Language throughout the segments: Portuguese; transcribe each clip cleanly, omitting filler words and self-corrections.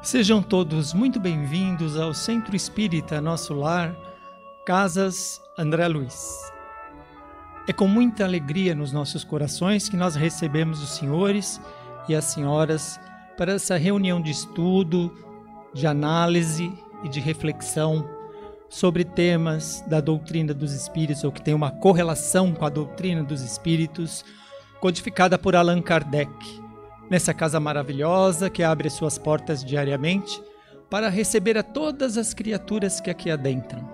Sejam todos muito bem-vindos ao Centro Espírita Nosso Lar, Casas André Luiz. É com muita alegria nos nossos corações que nós recebemos os senhores e as senhoras para essa reunião de estudo, de análise e de reflexão sobre temas da doutrina dos Espíritos, ou que tem uma correlação com a doutrina dos Espíritos, codificada por Allan Kardec, nessa casa maravilhosa que abre suas portas diariamente para receber a todas as criaturas que aqui adentram.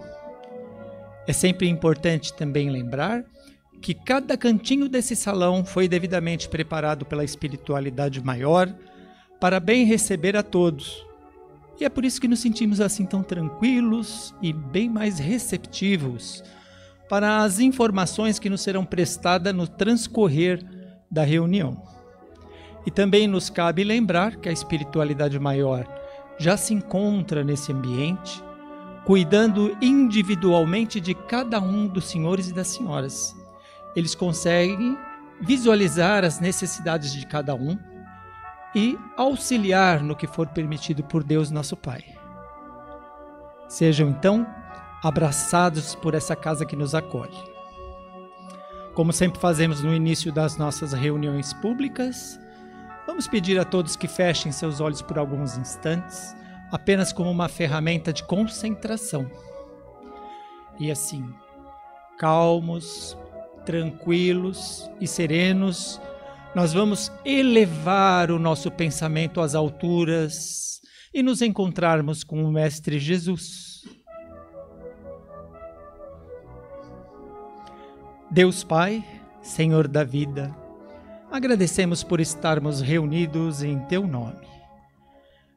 É sempre importante também lembrar que cada cantinho desse salão foi devidamente preparado pela espiritualidade maior para bem receber a todos. E é por isso que nos sentimos assim tão tranquilos e bem mais receptivos para as informações que nos serão prestadas no transcorrer da reunião. E também nos cabe lembrar que a espiritualidade maior já se encontra nesse ambiente, cuidando individualmente de cada um dos senhores e das senhoras. Eles conseguem visualizar as necessidades de cada um e auxiliar no que for permitido por Deus nosso Pai. Sejam então abraçados por essa casa que nos acolhe. Como sempre fazemos no início das nossas reuniões públicas, vamos pedir a todos que fechem seus olhos por alguns instantes, apenas como uma ferramenta de concentração. E assim, calmos, tranquilos e serenos, nós vamos elevar o nosso pensamento às alturas e nos encontrarmos com o Mestre Jesus. Deus Pai, Senhor da vida, agradecemos por estarmos reunidos em Teu nome.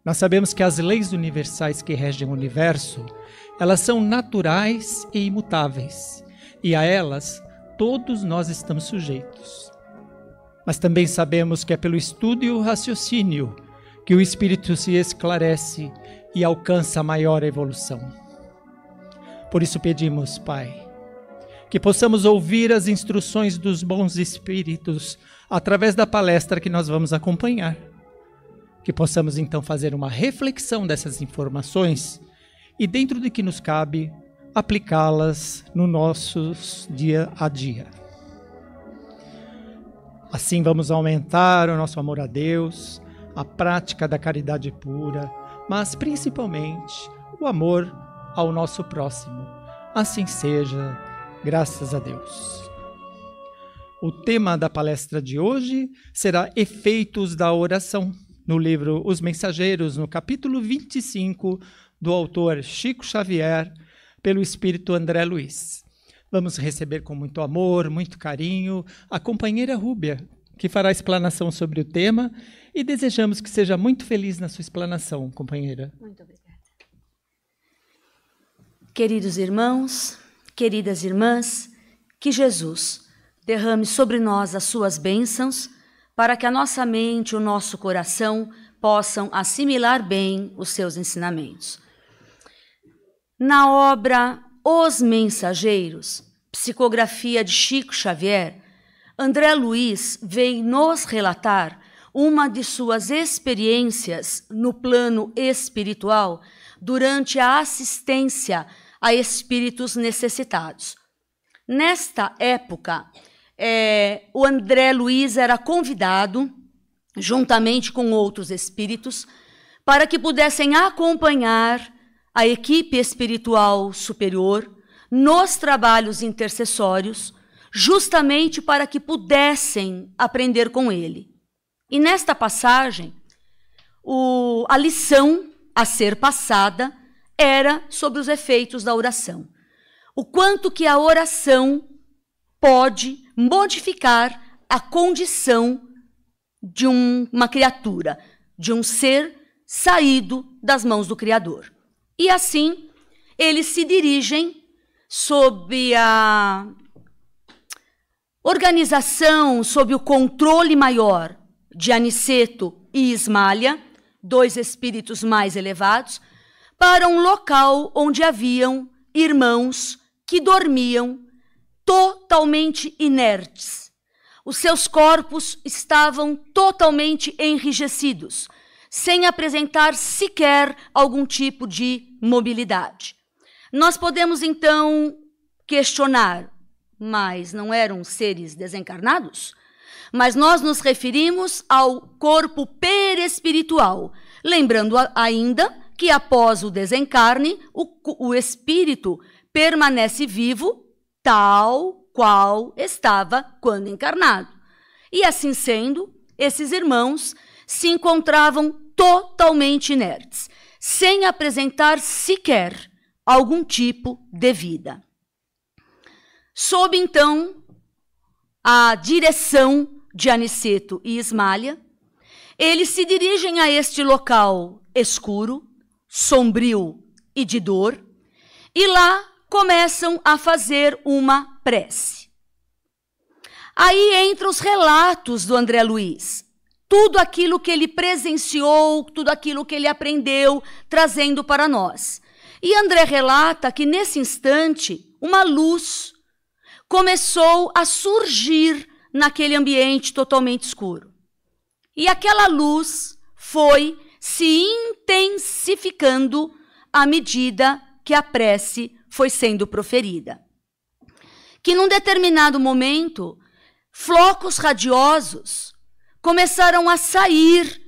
Nós sabemos que as leis universais que regem o universo, elas são naturais e imutáveis, e a elas todos nós estamos sujeitos. Mas também sabemos que é pelo estudo e o raciocínio que o espírito se esclarece e alcança a maior evolução. Por isso pedimos, Pai, que possamos ouvir as instruções dos bons espíritos através da palestra que nós vamos acompanhar. Que possamos então fazer uma reflexão dessas informações e, dentro do que nos cabe, aplicá-las no nosso dia a dia. Assim vamos aumentar o nosso amor a Deus, a prática da caridade pura, mas principalmente o amor ao nosso próximo. Assim seja, graças a Deus. O tema da palestra de hoje será Efeitos da Oração, no livro Os Mensageiros, no capítulo 25, do autor Chico Xavier, pelo Espírito André Luiz. Vamos receber com muito amor, muito carinho, a companheira Rúbia, que fará a explanação sobre o tema, e desejamos que seja muito feliz na sua explanação, companheira. Muito obrigada. Queridos irmãos, queridas irmãs, que Jesus derrame sobre nós as suas bênçãos, para que a nossa mente e o nosso coração possam assimilar bem os seus ensinamentos. Na obra Os Mensageiros, psicografia de Chico Xavier, André Luiz vem nos relatar uma de suas experiências no plano espiritual durante a assistência a espíritos necessitados. Nesta época, o André Luiz era convidado, juntamente com outros espíritos, para que pudessem acompanhar a equipe espiritual superior nos trabalhos intercessórios, justamente para que pudessem aprender com ele. E nesta passagem, a lição a ser passada era sobre os efeitos da oração. O quanto que a oração pode modificar a condição de uma criatura, de um ser saído das mãos do Criador. E assim, eles se dirigem sob a organização, sob o controle maior de Aniceto e Ismália, dois espíritos mais elevados, para um local onde haviam irmãos que dormiam totalmente inertes. Os seus corpos estavam totalmente enrijecidos, sem apresentar sequer algum tipo de mobilidade. Nós podemos, então, questionar, mas não eram seres desencarnados? Mas nós nos referimos ao corpo perespiritual, lembrando ainda que após o desencarne, o espírito permanece vivo, tal qual estava quando encarnado. E assim sendo, esses irmãos se encontravam totalmente inertes, sem apresentar sequer algum tipo de vida. Sob, então, a direção de Aniceto e Ismália, eles se dirigem a este local escuro, sombrio e de dor, e lá começam a fazer uma prece. Aí entra os relatos do André Luiz, tudo aquilo que ele presenciou, tudo aquilo que ele aprendeu, trazendo para nós. E André relata que nesse instante, uma luz começou a surgir naquele ambiente totalmente escuro. E aquela luz foi se intensificando à medida que a prece foi sendo proferida. Que num determinado momento, flocos radiosos começaram a sair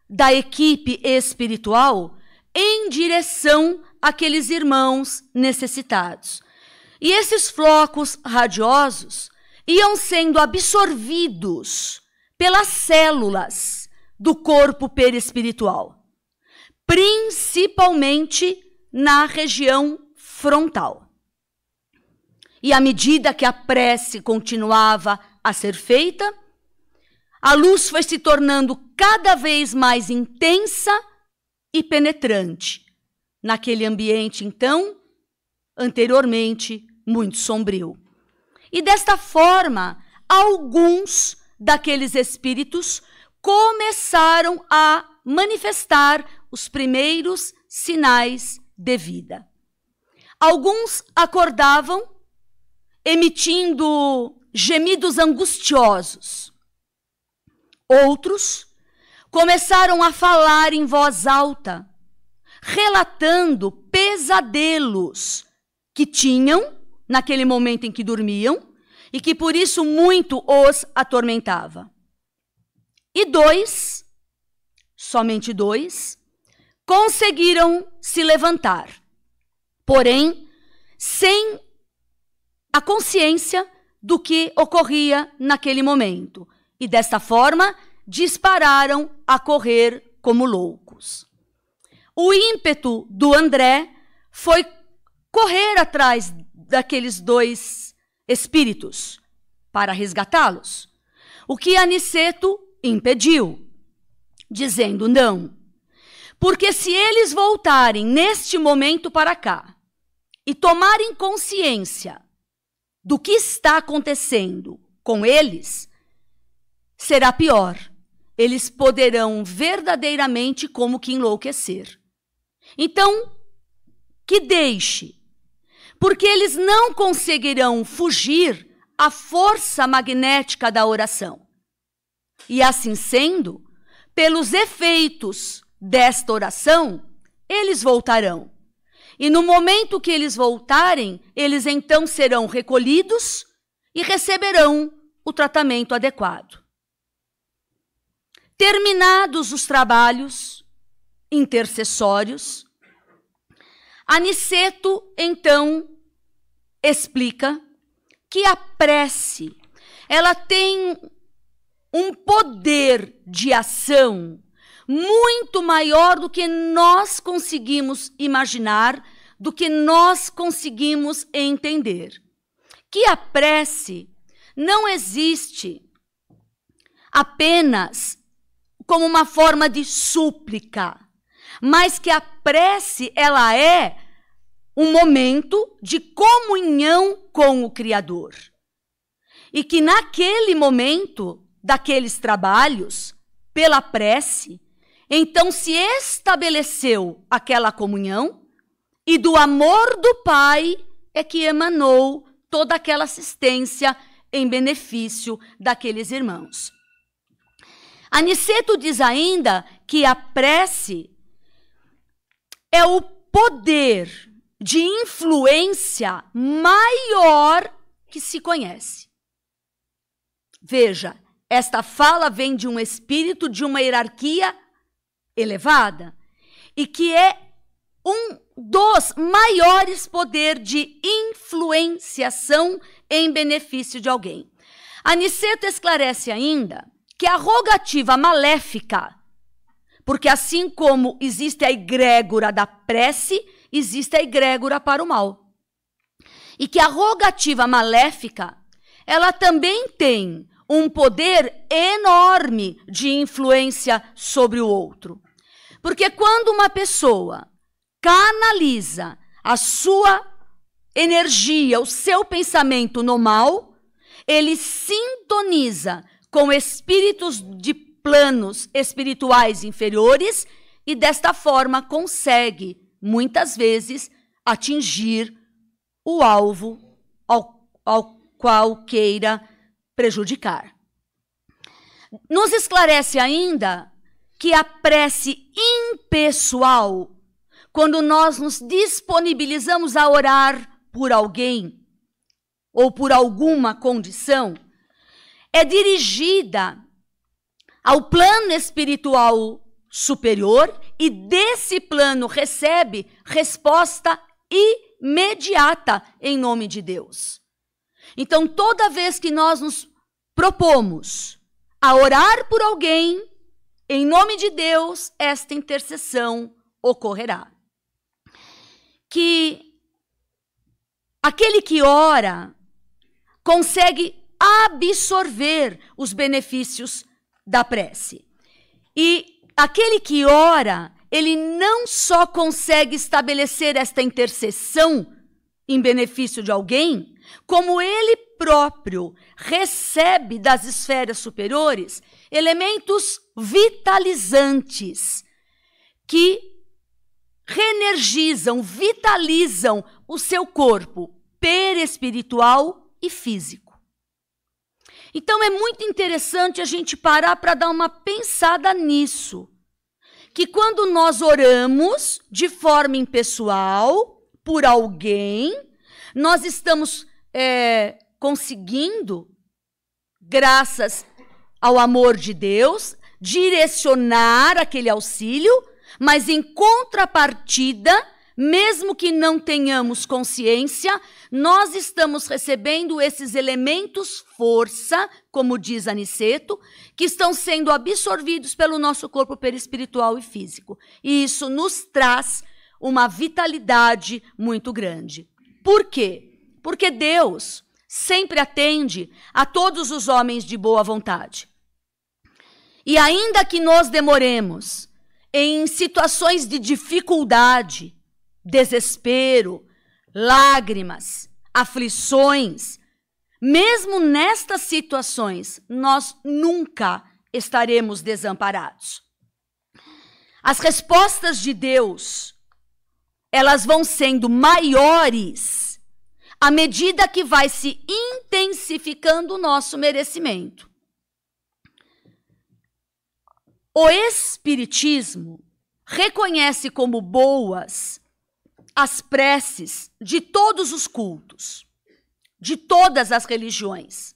da equipe espiritual em direção àqueles irmãos necessitados. E esses flocos radiosos iam sendo absorvidos pelas células do corpo perespiritual, principalmente na região frontal. E à medida que a prece continuava a ser feita, a luz foi se tornando cada vez mais intensa e penetrante naquele ambiente, então, anteriormente muito sombrio. E desta forma, alguns daqueles espíritos começaram a manifestar os primeiros sinais de vida. Alguns acordavam emitindo gemidos angustiosos. Outros começaram a falar em voz alta, relatando pesadelos que tinham naquele momento em que dormiam e que por isso muito os atormentava. E somente dois, conseguiram se levantar, porém sem a consciência do que ocorria naquele momento. E desta forma, dispararam a correr como loucos. O ímpeto do André foi correr atrás daqueles dois espíritos para resgatá-los, o que Aniceto impediu, dizendo não, porque se eles voltarem neste momento para cá e tomarem consciência do que está acontecendo com eles, será pior. Eles poderão verdadeiramente como que enlouquecer. Então, que deixe, porque eles não conseguirão fugir à força magnética da oração. E assim sendo, pelos efeitos desta oração, eles voltarão. E no momento que eles voltarem, eles então serão recolhidos e receberão o tratamento adequado. Terminados os trabalhos intercessórios, Aniceto então explica que a prece, ela tem um poder de ação muito maior do que nós conseguimos imaginar, do que nós conseguimos entender. Que a prece não existe apenas como uma forma de súplica, mas que a prece, ela é um momento de comunhão com o Criador. E que naquele momento, daqueles trabalhos, pela prece, então se estabeleceu aquela comunhão e do amor do Pai é que emanou toda aquela assistência em benefício daqueles irmãos. Aniceto diz ainda que a prece é o poder de influência maior que se conhece. Veja, esta fala vem de um espírito de uma hierarquia elevada e que é um dos maiores poderes de influenciação em benefício de alguém. Aniceto esclarece ainda que a rogativa maléfica, porque assim como existe a egrégora da prece, existe a egrégora para o mal. E que a rogativa maléfica, ela também tem um poder enorme de influência sobre o outro. Porque quando uma pessoa canaliza a sua energia, o seu pensamento no mal, ele sintoniza com espíritos de planos espirituais inferiores e desta forma consegue, muitas vezes, atingir o alvo ao qual queira prejudicar. Nos esclarece ainda que a prece impessoal, quando nós nos disponibilizamos a orar por alguém ou por alguma condição, é dirigida ao plano espiritual superior e desse plano recebe resposta imediata em nome de Deus. Então, toda vez que nós nos propomos a orar por alguém, em nome de Deus, esta intercessão ocorrerá. Que aquele que ora consegue absorver os benefícios da prece. E aquele que ora, ele não só consegue estabelecer esta intercessão em benefício de alguém, como ele próprio recebe das esferas superiores elementos vitalizantes que reenergizam, vitalizam o seu corpo perespiritual e físico. Então é muito interessante a gente parar para dar uma pensada nisso. Que quando nós oramos de forma impessoal por alguém, nós estamos conseguindo, graças ao amor de Deus, direcionar aquele auxílio, mas em contrapartida, mesmo que não tenhamos consciência, nós estamos recebendo esses elementos força, como diz Aniceto, que estão sendo absorvidos pelo nosso corpo perispiritual e físico. E isso nos traz uma vitalidade muito grande. Por quê? Porque Deus sempre atende a todos os homens de boa vontade. E ainda que nós demoremos em situações de dificuldade, desespero, lágrimas, aflições, mesmo nestas situações, nós nunca estaremos desamparados. As respostas de Deus, elas vão sendo maiores à medida que vai se intensificando o nosso merecimento. O Espiritismo reconhece como boas as preces de todos os cultos, de todas as religiões,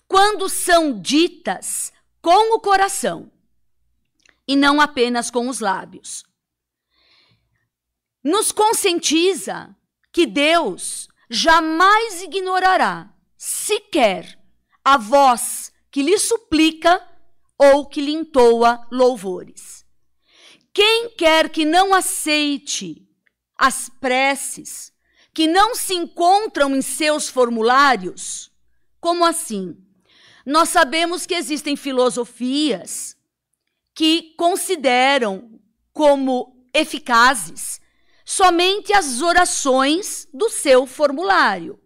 quando são ditas com o coração e não apenas com os lábios. Nos conscientiza que Deus jamais ignorará sequer a voz que lhe suplica ou que lhe entoa louvores. Quem quer que não aceite as preces que não se encontram em seus formulários, como assim? Nós sabemos que existem filosofias que consideram como eficazes somente as orações do seu formulário.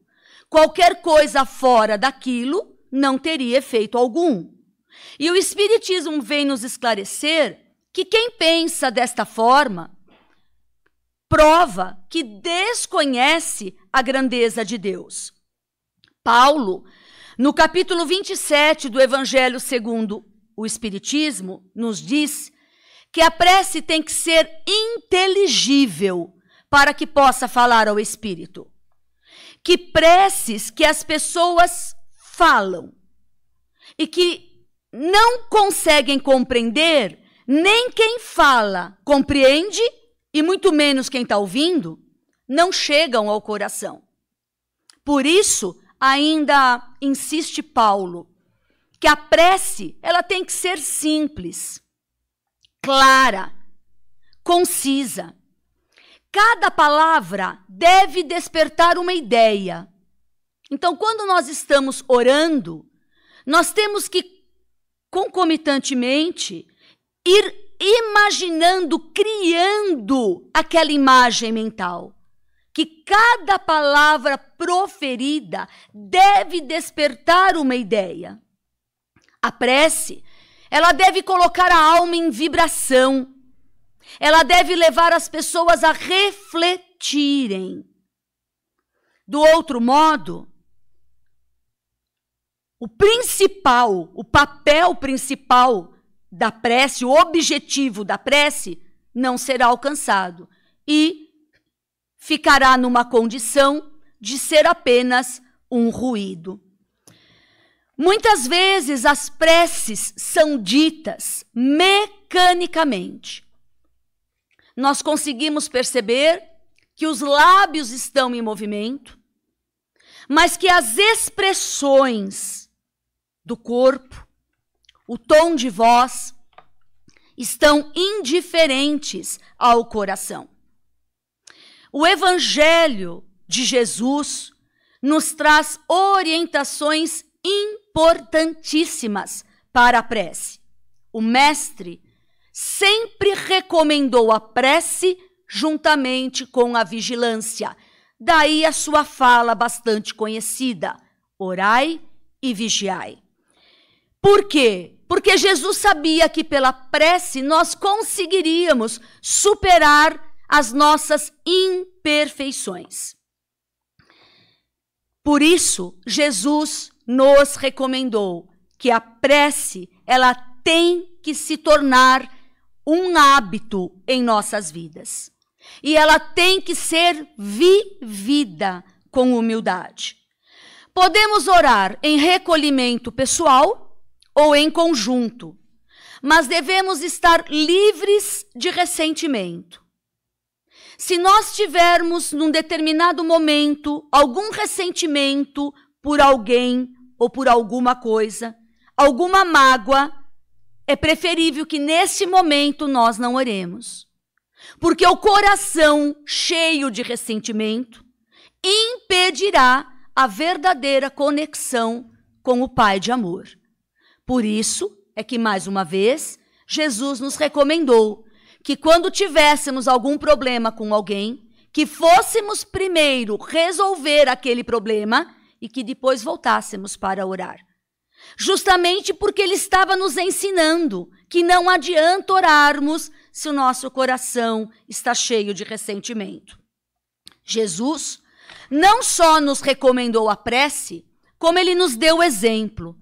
Qualquer coisa fora daquilo não teria efeito algum. E o Espiritismo vem nos esclarecer que quem pensa desta forma prova que desconhece a grandeza de Deus. Paulo, no capítulo 27 do Evangelho segundo o Espiritismo nos diz que a prece tem que ser inteligível para que possa falar ao Espírito. Que preces que as pessoas falam e que não conseguem compreender, nem quem fala compreende, e muito menos quem está ouvindo, não chegam ao coração. Por isso, ainda insiste Paulo, que a prece ela tem que ser simples, clara, concisa. Cada palavra deve despertar uma ideia. Então, quando nós estamos orando, nós temos que, concomitantemente, ir imaginando, criando aquela imagem mental. Que cada palavra proferida deve despertar uma ideia. A prece, ela deve colocar a alma em vibração. Ela deve levar as pessoas a refletirem. Do outro modo, o papel principal da prece, o objetivo da prece, não será alcançado e ficará numa condição de ser apenas um ruído. Muitas vezes as preces são ditas mecanicamente. Nós conseguimos perceber que os lábios estão em movimento, mas que as expressões do corpo, o tom de voz, estão indiferentes ao coração. O Evangelho de Jesus nos traz orientações importantíssimas para a prece. O Mestre sempre recomendou a prece juntamente com a vigilância. Daí a sua fala bastante conhecida: orai e vigiai. Por quê? Porque Jesus sabia que pela prece nós conseguiríamos superar as nossas imperfeições. Por isso, Jesus nos recomendou que a prece, ela tem que se tornar um hábito em nossas vidas. E ela tem que ser vivida com humildade. Podemos orar em recolhimento pessoal ou em conjunto, mas devemos estar livres de ressentimento. Se nós tivermos, num determinado momento, algum ressentimento por alguém ou por alguma coisa, alguma mágoa, é preferível que nesse momento nós não oremos. Porque o coração cheio de ressentimento impedirá a verdadeira conexão com o Pai de amor. Por isso é que, mais uma vez, Jesus nos recomendou que quando tivéssemos algum problema com alguém, que fôssemos primeiro resolver aquele problema e que depois voltássemos para orar. Justamente porque ele estava nos ensinando que não adianta orarmos se o nosso coração está cheio de ressentimento. Jesus não só nos recomendou a prece, como ele nos deu exemplo,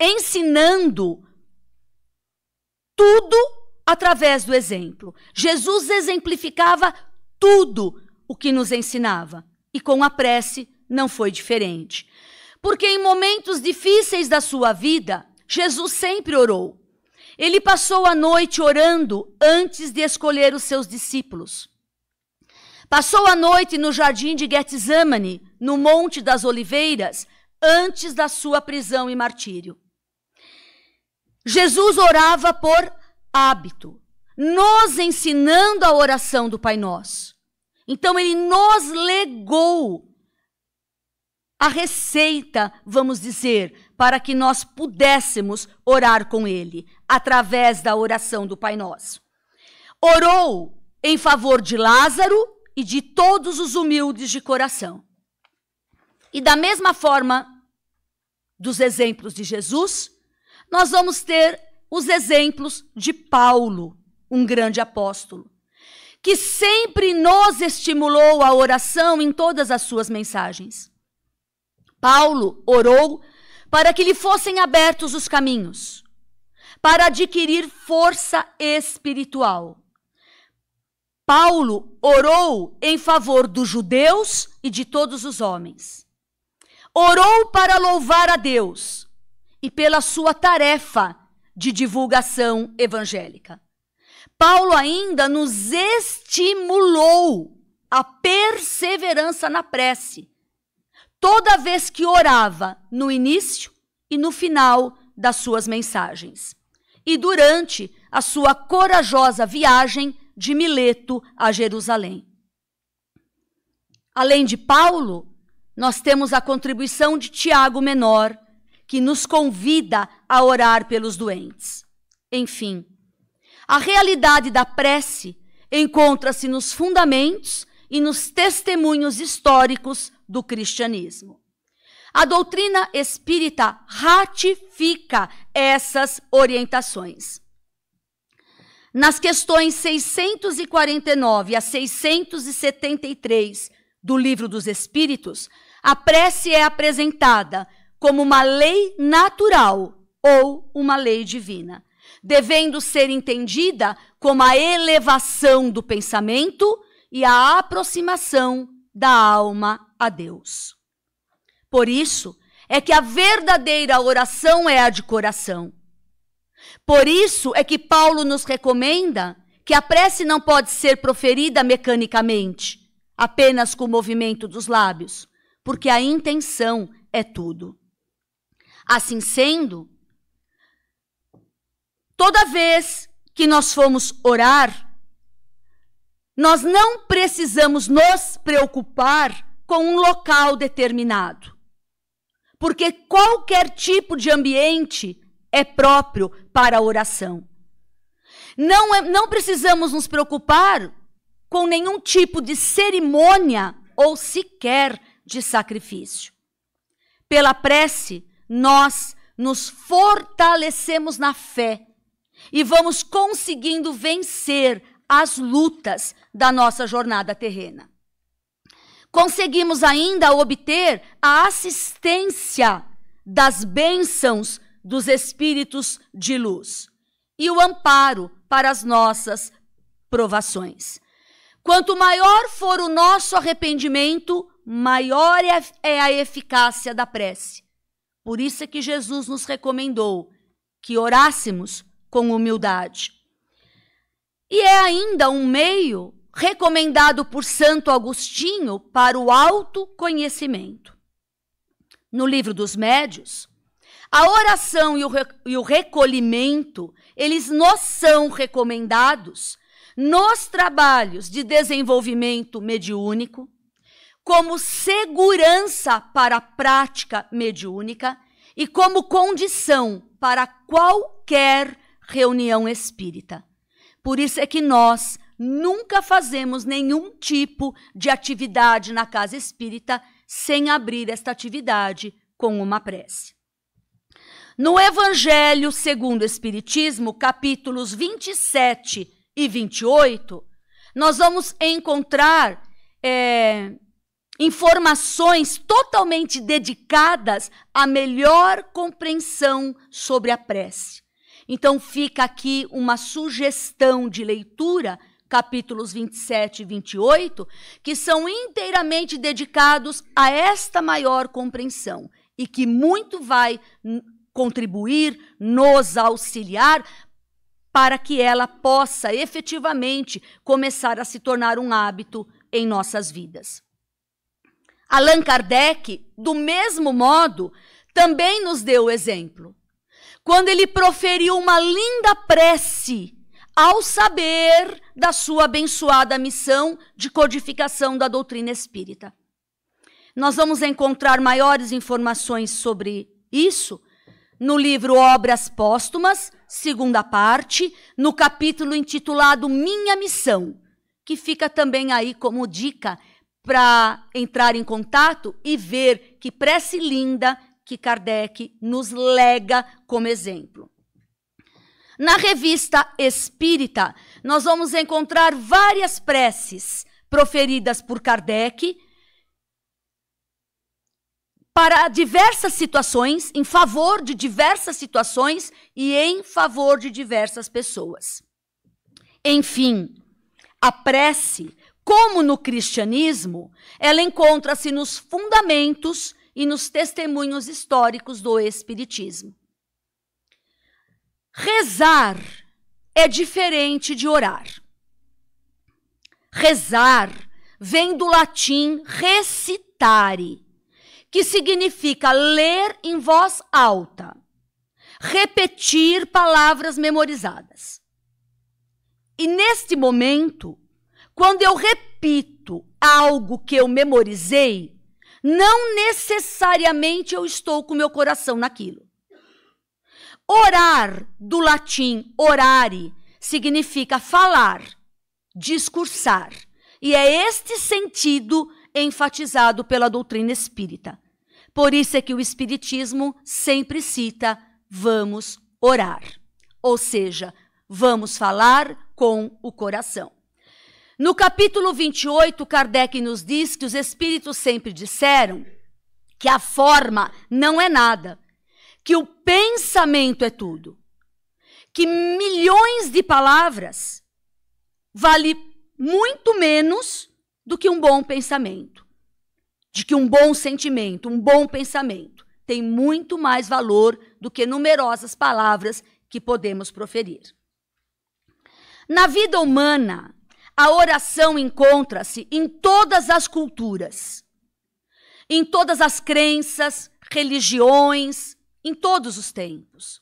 ensinando tudo através do exemplo. Jesus exemplificava tudo o que nos ensinava, e com a prece não foi diferente. Porque em momentos difíceis da sua vida, Jesus sempre orou. Ele passou a noite orando antes de escolher os seus discípulos. Passou a noite no jardim de Getsemane, no Monte das Oliveiras, antes da sua prisão e martírio. Jesus orava por hábito, nos ensinando a oração do Pai Nosso. Então ele nos legou a receita, vamos dizer, para que nós pudéssemos orar com ele, através da oração do Pai Nosso. Orou em favor de Lázaro e de todos os humildes de coração. E da mesma forma dos exemplos de Jesus, nós vamos ter os exemplos de Paulo, um grande apóstolo, que sempre nos estimulou a oração em todas as suas mensagens. Paulo orou para que lhe fossem abertos os caminhos. para adquirir força espiritual. Paulo orou em favor dos judeus e de todos os homens. Orou para louvar a Deus e pela sua tarefa de divulgação evangélica. Paulo ainda nos estimulou a perseverança na prece, toda vez que orava no início e no final das suas mensagens, e durante a sua corajosa viagem de Mileto a Jerusalém. Além de Paulo, nós temos a contribuição de Tiago Menor, que nos convida a orar pelos doentes. Enfim, a realidade da prece encontra-se nos fundamentos e nos testemunhos históricos do cristianismo. A doutrina espírita ratifica essas orientações. Nas questões 649 a 673 do Livro dos Espíritos, a prece é apresentada como uma lei natural ou uma lei divina, devendo ser entendida como a elevação do pensamento e a aproximação da alma a Deus. Por isso é que a verdadeira oração é a de coração. Por isso é que Paulo nos recomenda que a prece não pode ser proferida mecanicamente, apenas com o movimento dos lábios, porque a intenção é tudo. Assim sendo, toda vez que nós formos orar, nós não precisamos nos preocupar com um local determinado, porque qualquer tipo de ambiente é próprio para a oração. Não precisamos nos preocupar com nenhum tipo de cerimônia ou sequer de sacrifício. Pela prece, nós nos fortalecemos na fé e vamos conseguindo vencer as lutas da nossa jornada terrena. Conseguimos ainda obter a assistência das bênçãos dos espíritos de luz e o amparo para as nossas provações. Quanto maior for o nosso arrependimento, maior é a eficácia da prece. Por isso é que Jesus nos recomendou que orássemos com humildade. E é ainda um meio recomendado por Santo Agostinho para o autoconhecimento. No Livro dos Médiuns, a oração e o recolhimento, eles nos são recomendados nos trabalhos de desenvolvimento mediúnico, como segurança para a prática mediúnica e como condição para qualquer reunião espírita. Por isso é que nós nunca fazemos nenhum tipo de atividade na casa espírita sem abrir esta atividade com uma prece. No Evangelho segundo o Espiritismo, capítulos 27 e 28, nós vamos encontrar informações totalmente dedicadas à melhor compreensão sobre a prece. Então fica aqui uma sugestão de leitura, capítulos 27 e 28, que são inteiramente dedicados a esta maior compreensão e que muito vai contribuir, nos auxiliar, para que ela possa efetivamente começar a se tornar um hábito em nossas vidas. Allan Kardec, do mesmo modo, também nos deu o exemplo, quando ele proferiu uma linda prece ao saber da sua abençoada missão de codificação da doutrina espírita. Nós vamos encontrar maiores informações sobre isso no livro Obras Póstumas, segunda parte, no capítulo intitulado Minha Missão, que fica também aí como dica para entrar em contato e ver que prece linda que Kardec nos lega como exemplo. Na Revista Espírita, nós vamos encontrar várias preces proferidas por Kardec, para diversas situações, em favor de diversas situações e em favor de diversas pessoas. Enfim, a prece, como no cristianismo, ela encontra-se nos fundamentos e nos testemunhos históricos do Espiritismo. Rezar é diferente de orar. Rezar vem do latim recitare, que significa ler em voz alta, repetir palavras memorizadas. E neste momento, quando eu repito algo que eu memorizei, não necessariamente eu estou com meu coração naquilo. Orar, do latim orare, significa falar, discursar. E é este sentido enfatizado pela doutrina espírita. Por isso é que o Espiritismo sempre cita vamos orar. Ou seja, vamos falar com o coração. No capítulo 28, Kardec nos diz que os espíritos sempre disseram que a forma não é nada, que o pensamento é tudo, que milhões de palavras vale muito menos do que um bom pensamento, de que um bom sentimento, um bom pensamento tem muito mais valor do que numerosas palavras que podemos proferir. Na vida humana, a oração encontra-se em todas as culturas, em todas as crenças, religiões, em todos os tempos.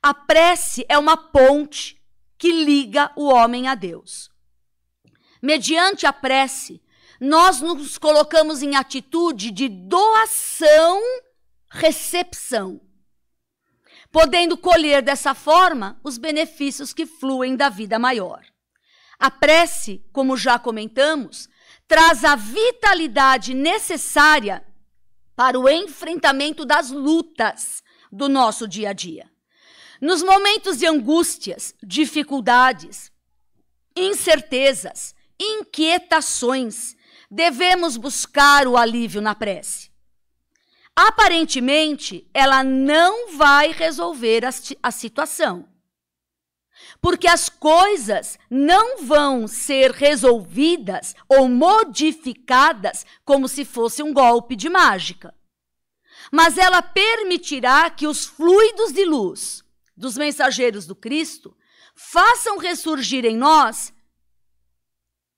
A prece é uma ponte que liga o homem a Deus. Mediante a prece, nós nos colocamos em atitude de doação-recepção, podendo colher dessa forma os benefícios que fluem da vida maior. A prece, como já comentamos, traz a vitalidade necessária para o enfrentamento das lutas do nosso dia a dia. Nos momentos de angústias, dificuldades, incertezas, inquietações, devemos buscar o alívio na prece. Aparentemente, ela não vai resolver a situação, porque as coisas não vão ser resolvidas ou modificadas como se fosse um golpe de mágica. Mas ela permitirá que os fluidos de luz dos mensageiros do Cristo façam ressurgir em nós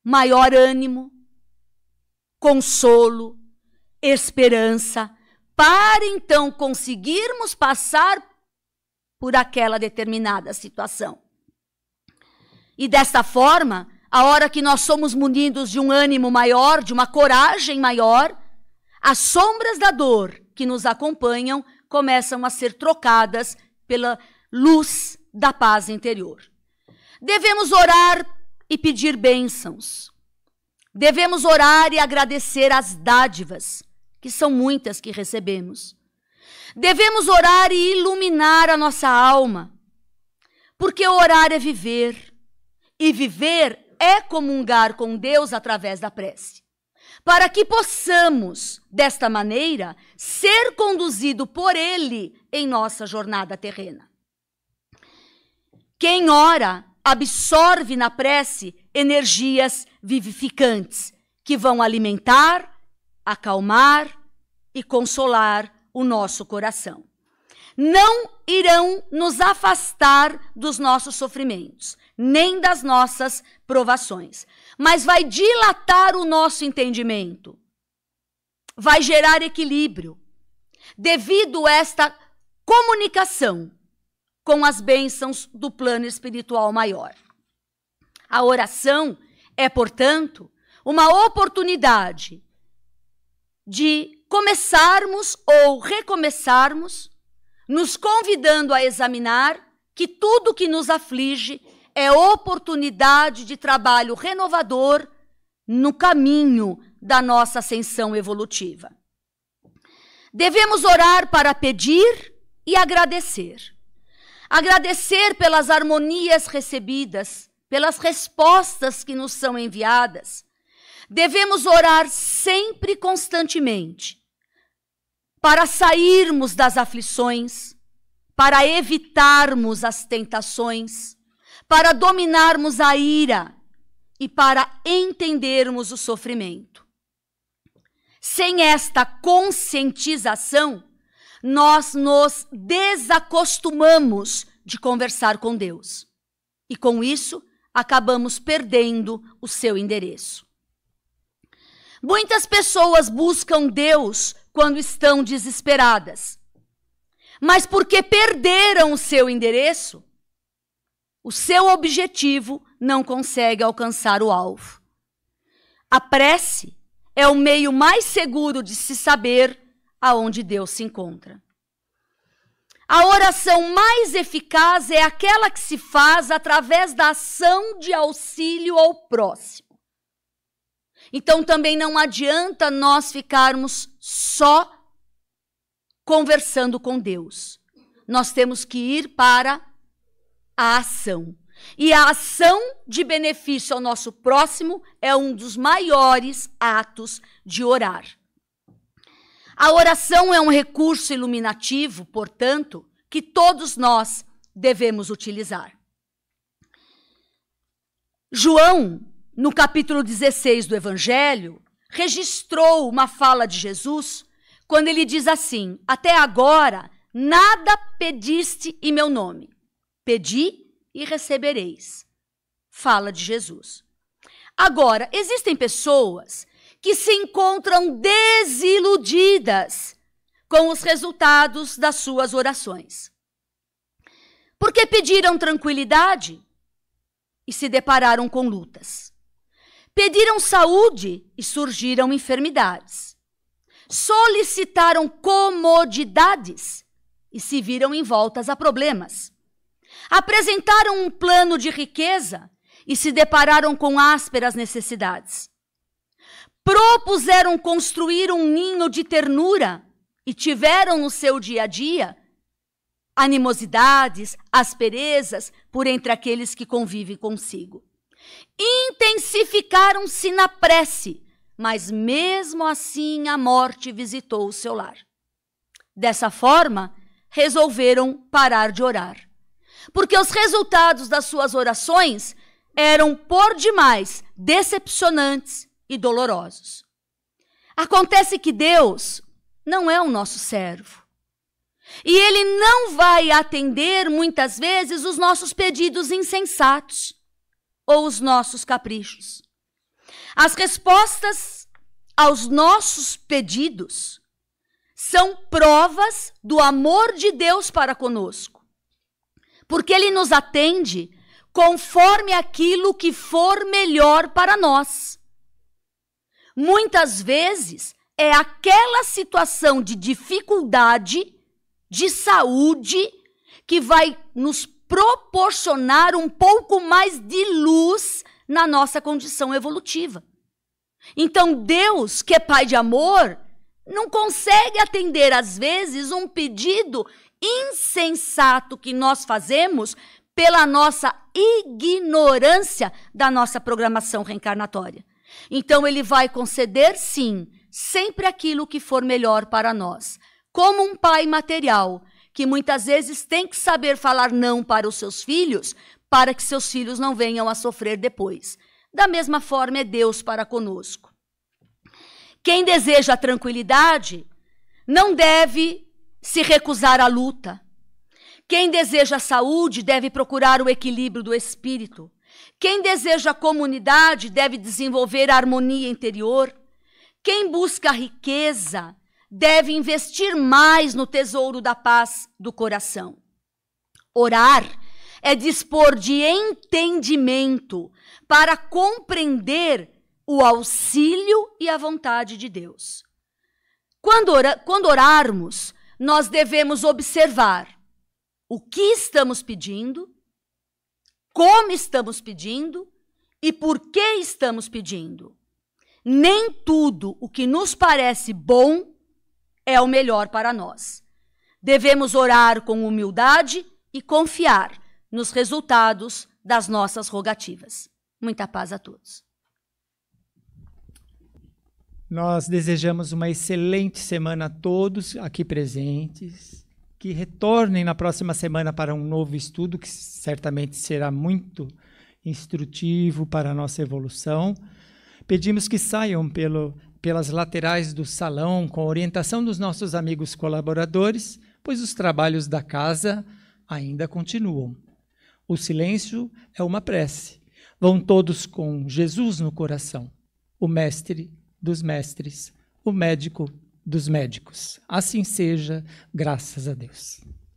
maior ânimo, consolo, esperança, para então conseguirmos passar por aquela determinada situação. E desta forma, a hora que nós somos munidos de um ânimo maior, de uma coragem maior, as sombras da dor que nos acompanham começam a ser trocadas pela luz da paz interior. Devemos orar e pedir bênçãos. Devemos orar e agradecer as dádivas, que são muitas que recebemos. Devemos orar e iluminar a nossa alma, porque orar é viver, e viver é comungar com Deus através da prece, para que possamos, desta maneira, ser conduzido por Ele em nossa jornada terrena. Quem ora absorve na prece energias vivificantes que vão alimentar, acalmar e consolar o nosso coração. Não irão nos afastar dos nossos sofrimentos, nem das nossas provações, mas vai dilatar o nosso entendimento, vai gerar equilíbrio, devido a esta comunicação com as bênçãos do plano espiritual maior. A oração é, portanto, uma oportunidade de começarmos ou recomeçarmos, nos convidando a examinar que tudo que nos aflige é oportunidade de trabalho renovador no caminho da nossa ascensão evolutiva. Devemos orar para pedir e agradecer. Agradecer pelas harmonias recebidas, pelas respostas que nos são enviadas. Devemos orar sempre constantemente para sairmos das aflições, para evitarmos as tentações, para dominarmos a ira e para entendermos o sofrimento. Sem esta conscientização, nós nos desacostumamos de conversar com Deus. E com isso, acabamos perdendo o seu endereço. Muitas pessoas buscam Deus quando estão desesperadas. Mas porque perderam o seu endereço, o seu objetivo não consegue alcançar o alvo. A prece é o meio mais seguro de se saber aonde Deus se encontra. A oração mais eficaz é aquela que se faz através da ação de auxílio ao próximo. Então também não adianta nós ficarmos só conversando com Deus. Nós temos que ir para a ação. E a ação de benefício ao nosso próximo é um dos maiores atos de orar. A oração é um recurso iluminativo, portanto, que todos nós devemos utilizar. João, no capítulo 16 do Evangelho, registrou uma fala de Jesus quando ele diz assim: até agora nada pediste em meu nome. Pedi e recebereis. Fala de Jesus. Agora, existem pessoas que se encontram desiludidas com os resultados das suas orações. Porque pediram tranquilidade e se depararam com lutas. Pediram saúde e surgiram enfermidades. Solicitaram comodidades e se viram envoltas a problemas. Apresentaram um plano de riqueza e se depararam com ásperas necessidades. Propuseram construir um ninho de ternura e tiveram no seu dia a dia animosidades, asperezas por entre aqueles que convivem consigo. Intensificaram-se na prece, mas mesmo assim a morte visitou o seu lar. Dessa forma, resolveram parar de orar, porque os resultados das suas orações eram por demais decepcionantes e dolorosos. Acontece que Deus não é o nosso servo. E Ele não vai atender, muitas vezes, os nossos pedidos insensatos ou os nossos caprichos. As respostas aos nossos pedidos são provas do amor de Deus para conosco, porque Ele nos atende conforme aquilo que for melhor para nós. Muitas vezes é aquela situação de dificuldade, de saúde, que vai nos proporcionar um pouco mais de luz na nossa condição evolutiva. Então Deus, que é Pai de amor, não consegue atender às vezes um pedido insensato que nós fazemos pela nossa ignorância da nossa programação reencarnatória. Então Ele vai conceder, sim, sempre aquilo que for melhor para nós. Como um pai material, que muitas vezes tem que saber falar não para os seus filhos, para que seus filhos não venham a sofrer depois. Da mesma forma é Deus para conosco. Quem deseja a tranquilidade não deve se recusar à luta. Quem deseja a saúde deve procurar o equilíbrio do espírito. Quem deseja a comunidade deve desenvolver a harmonia interior. Quem busca a riqueza deve investir mais no tesouro da paz do coração. Orar é dispor de entendimento para compreender o auxílio e a vontade de Deus. Quando orarmos, nós devemos observar o que estamos pedindo, como estamos pedindo e por que estamos pedindo. Nem tudo o que nos parece bom é o melhor para nós. Devemos orar com humildade e confiar nos resultados das nossas rogativas. Muita paz a todos. Nós desejamos uma excelente semana a todos aqui presentes, que retornem na próxima semana para um novo estudo, que certamente será muito instrutivo para a nossa evolução. Pedimos que saiam pelas laterais do salão com a orientação dos nossos amigos colaboradores, pois os trabalhos da casa ainda continuam. O silêncio é uma prece. Vão todos com Jesus no coração, o mestre dos mestres, o médico dos médicos. Assim seja, graças a Deus.